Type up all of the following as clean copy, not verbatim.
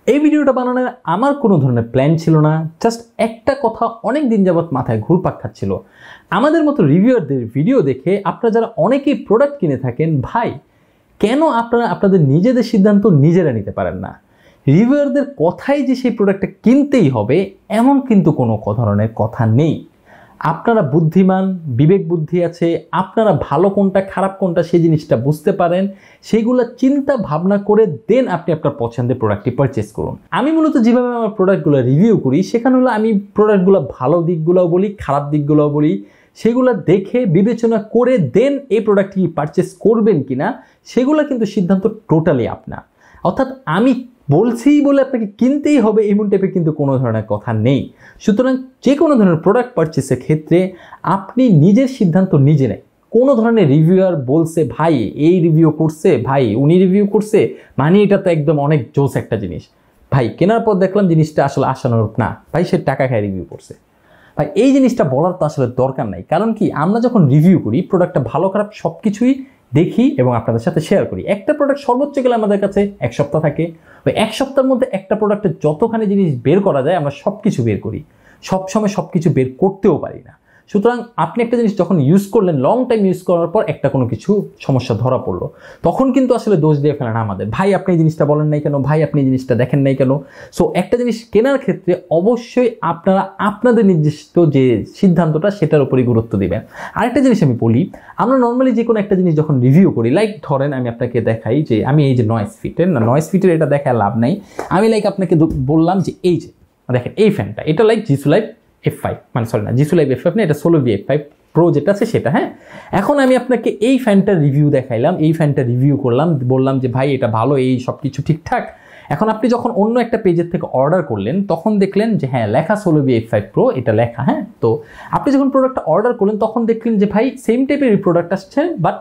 এই ভিডিওটা বানানোর আমার কোনো ধরনের প্ল্যান ছিল না, জাস্ট একটা কথা অনেক দিন যাবত মাথায় ঘুরপাক খাচ্ছিল। আমাদের মতো রিভিউয়ারদের ভিডিও দেখে আপনারা যারা অনেকেই প্রোডাক্ট কিনে থাকেন, ভাই কেন আপনারা আপনাদের নিজেদের সিদ্ধান্ত নিজেরা নিতে পারেন না? রিভিউয়ারদের কথাই যে সেই প্রোডাক্টটা কিনতেই হবে এমন কিন্তু কোনো ধরনের কথা নেই। আপনারা বুদ্ধিমান, বিবেক বুদ্ধি আছে, আপনারা ভালো কোনটা খারাপ কোনটা সেই জিনিসটা বুঝতে পারেন, সেইগুলো চিন্তা ভাবনা করে দেন আপনি আপনার পছন্দের প্রোডাক্টটি পারচেস করুন। আমি মূলত যেভাবে আমার প্রোডাক্টগুলো রিভিউ করি সেখানে হলো আমি প্রোডাক্টগুলো ভালো দিকগুলোও বলি, খারাপ দিকগুলোও বলি, সেগুলো দেখে বিবেচনা করে দেন এই প্রোডাক্টটি পারচেস করবেন কিনা সেগুলো কিন্তু সিদ্ধান্ত টোটালি আপনার। অর্থাৎ আমি বলছি বলে আপনাকে কিনতেই হবে এমন টাইপের কিন্তু কোনো ধরনের কথা নেই। সুতরাং যে কোনো ধরনের প্রোডাক্ট পারচেসের ক্ষেত্রে আপনি নিজের সিদ্ধান্ত নিজে নেন। কোনো ধরনের রিভিউয়ার বলছে ভাই এই রিভিউ করছে, ভাই উনি রিভিউ করছে, মানে এটা তো একদম অনেক জোস একটা জিনিস, ভাই কেনার পর দেখলাম জিনিসটা আসলে আশানুরূপ না, ভাই সে টাকা খায় রিভিউ করছে, ভাই এই জিনিসটা বলার তো আসলে দরকার নাই। কারণ কি, আমরা যখন রিভিউ করি প্রোডাক্টটা ভালো খারাপ সব কিছুই দেখি এবং আপনাদের সাথে শেয়ার করি। একটা প্রোডাক্ট সর্বোচ্চ গেলে আমাদের কাছে 1 সপ্তাহ থাকে, ওই 1 সপ্তাহের মধ্যে একটা প্রোডাক্টের যতখানি জিনিস বের করা যায় আমরা সব কিছু বের করি, সবসময় সব কিছু বের করতেও পারি না। সুতরাং আপনি একটা জিনিস যখন ইউজ করলেন, লং টাইম ইউজ করার পর একটা কোনো কিছু সমস্যা ধরা পড়লো, তখন কিন্তু আসলে দোষ দিয়ে ফেলেন আমাদের, ভাই আপনি এই জিনিসটা বলেন নাই কেন, ভাই আপনি এই জিনিসটা দেখেন নাই কেন। সো একটা জিনিস কেনার ক্ষেত্রে অবশ্যই আপনারা আপনাদের নির্দিষ্ট যে সিদ্ধান্তটা সেটার উপরই গুরুত্ব দিবেন। আরেকটা জিনিস আমি বলি, আমরা নর্মালি যে কোনো একটা জিনিস যখন রিভিউ করি, লাইক ধরেন আমি আপনাকে দেখাই যে আমি এই যে নয়েজ ফিটের এটা দেখায় লাভ নাই, আমি লাইক আপনাকে বললাম যে এই যে দেখেন এই ফ্যানটা, এটা লাইক জিসু লাইভ F5, মানে সরি না জিসু লাইভ F5 না, এটা সোলো V5 প্রো যেটা আছে সেটা। হ্যাঁ, এখন আমি আপনাকে এই ফ্যানটার রিভিউ দেখাইলাম, এই ফ্যানটা রিভিউ করলাম, বললাম যে ভাই এটা ভালো, এই সব কিছু ঠিকঠাক। এখন আপনি যখন অন্য একটা পেজের থেকে অর্ডার করলেন তখন দেখলেন যে হ্যাঁ লেখা সোলো V5 প্রো, এটা লেখা। হ্যাঁ, তো আপনি যখন প্রোডাক্টটা অর্ডার করলেন তখন দেখলেন যে ভাই সেম টাইপের প্রোডাক্ট আসছে বাট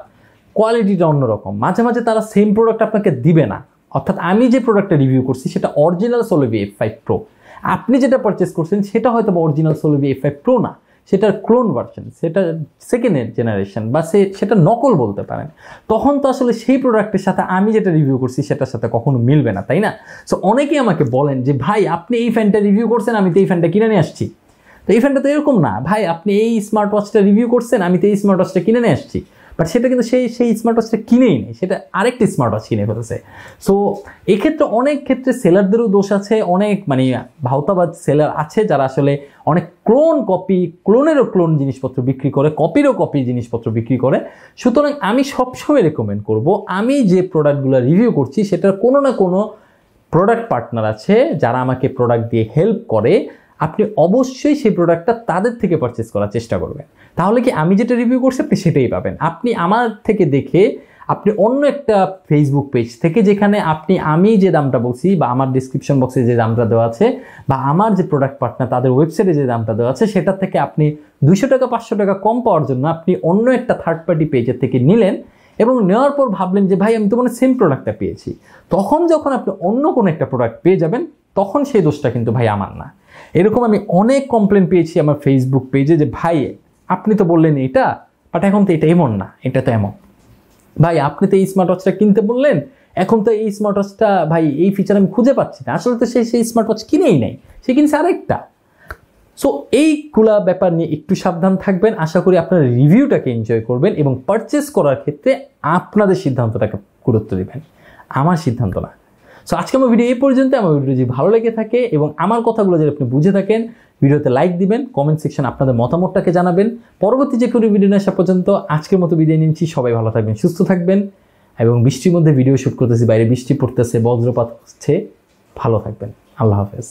কোয়ালিটিটা অন্যরকম। মাঝে মাঝে তারা সেম প্রোডাক্ট আপনাকে দিবে না। অর্থাৎ আমি যে প্রোডাক্টটা রিভিউ করছি সেটা অরিজিনাল সোলো V5 প্রো, আপনি যেটা পারচেস করছেন সেটা হয়তো অরিজিনাল সোলো V5 প্রো না, সেটার ক্লোন ভার্সন, সেটা সেকেন্ড জেনারেশন বা সেটা নকল বলতে পারেন। তখন তো আসলে সেই প্রোডাক্টের সাথে আমি যেটা রিভিউ করছি সেটার সাথে কখনো মিলবে না, তাই না? সো অনেকেই আমাকে বলেন যে ভাই আপনি এই ফ্যানটা রিভিউ করছেন, আমি তো এই ফ্যানটা কিনে নিয়ে আসছি। তো এই ফ্যানটা তো এরকম না, ভাই আপনি এই স্মার্ট ওয়াচটা রিভিউ করছেন, আমি তো এই স্মার্ট ওয়াচটা কিনে নিয়ে আসছি। বাট সেটা কিন্তু সেই স্মার্ট ওয়াচটা কিনেই নেই, সেটা আরেকটি স্মার্ট ওয়াচ কিনে ফেলেছে। সো এক্ষেত্রে অনেক ক্ষেত্রে সেলারদেরও দোষ আছে, অনেক মানে ভাওতাবাদ সেলার আছে যারা আসলে অনেক ক্লোনেরও ক্লোন জিনিসপত্র বিক্রি করে, কপিরও কপি জিনিসপত্র বিক্রি করে। সুতরাং আমি সবসময় রেকমেন্ড করব, আমি যে প্রোডাক্টগুলো রিভিউ করছি সেটার কোনো না কোনো প্রোডাক্ট পার্টনার আছে যারা আমাকে প্রোডাক্ট দিয়ে হেল্প করে, আপনি অবশ্যই সেই প্রোডাক্টটা তাদের থেকে পারচেস করার চেষ্টা করবেন। তাহলে কি আমি যেটা রিভিউ করছি আপনি সেটাই পাবেন। আপনি আমার থেকে দেখে আপনি অন্য একটা ফেসবুক পেজ থেকে, যেখানে আমি যে দামটা বলছি বা আমার ডিসক্রিপশন বক্সে যে দামটা দেওয়া আছে বা আমার যে প্রোডাক্ট পার্টনার তাদের ওয়েবসাইটে যে দামটা দেওয়া আছে সেটার থেকে আপনি 200 টাকা 500 টাকা কম পাওয়ার জন্য আপনি অন্য একটা থার্ড পার্টি পেজের থেকে নিলেন এবং নেওয়ার পর ভাবলেন যে ভাই আমি তো মানে সেম প্রোডাক্টটা পেয়েছি। তখন যখন আপনি অন্য কোনো একটা প্রোডাক্ট পেয়ে যাবেন তখন সেই দোষটা কিন্তু ভাই আমার না। এরকম আমি অনেক কমপ্লেন পেয়েছি আমার ফেসবুক পেজে যে ভাই আপনি তো বললেন এটা, বাট এখন তো এটা এমন না, এটা তো এমন। ভাই আপনি তো এই স্মার্ট ওয়াচটা কিনতে বললেন, এখন তো এই স্মার্ট ওয়াচটা ভাই এই ফিচার আমি খুঁজে পাচ্ছি না, আসলে তো সেই স্মার্ট ওয়াচ কিনেই নেই, সে কিনছে আরেকটা। সো এইগুলা ব্যাপার নিয়ে একটু সাবধান থাকবেন। আশা করি আপনারা রিভিউটাকে এনজয় করবেন এবং পারচেস করার ক্ষেত্রে আপনাদের সিদ্ধান্তটাকে গুরুত্ব দেবেন, আমার সিদ্ধান্ত না। সো আজকে আমার ভিডিও এই পর্যন্ত। আমার ভিডিও যদি ভালো লেগে থাকে এবং আমার কথাগুলো যদি আপনি বুঝে থাকেন, ভিডিওতে লাইক দিবেন, কমেন্ট সেকশন আপনাদের মতামতটাকে জানাবেন। পরবর্তী যে কোনো ভিডিও নিয়ে আসা পর্যন্ত আজকের মতো বিদায় নিচ্ছি। সবাই ভালো থাকবেন, সুস্থ থাকবেন। এবং বৃষ্টির মধ্যে ভিডিও শ্যুট করতেছি, বাইরে বৃষ্টি পড়তেছে, বজ্রপাত হচ্ছে, ভালো থাকবেন। আল্লাহ হাফেজ।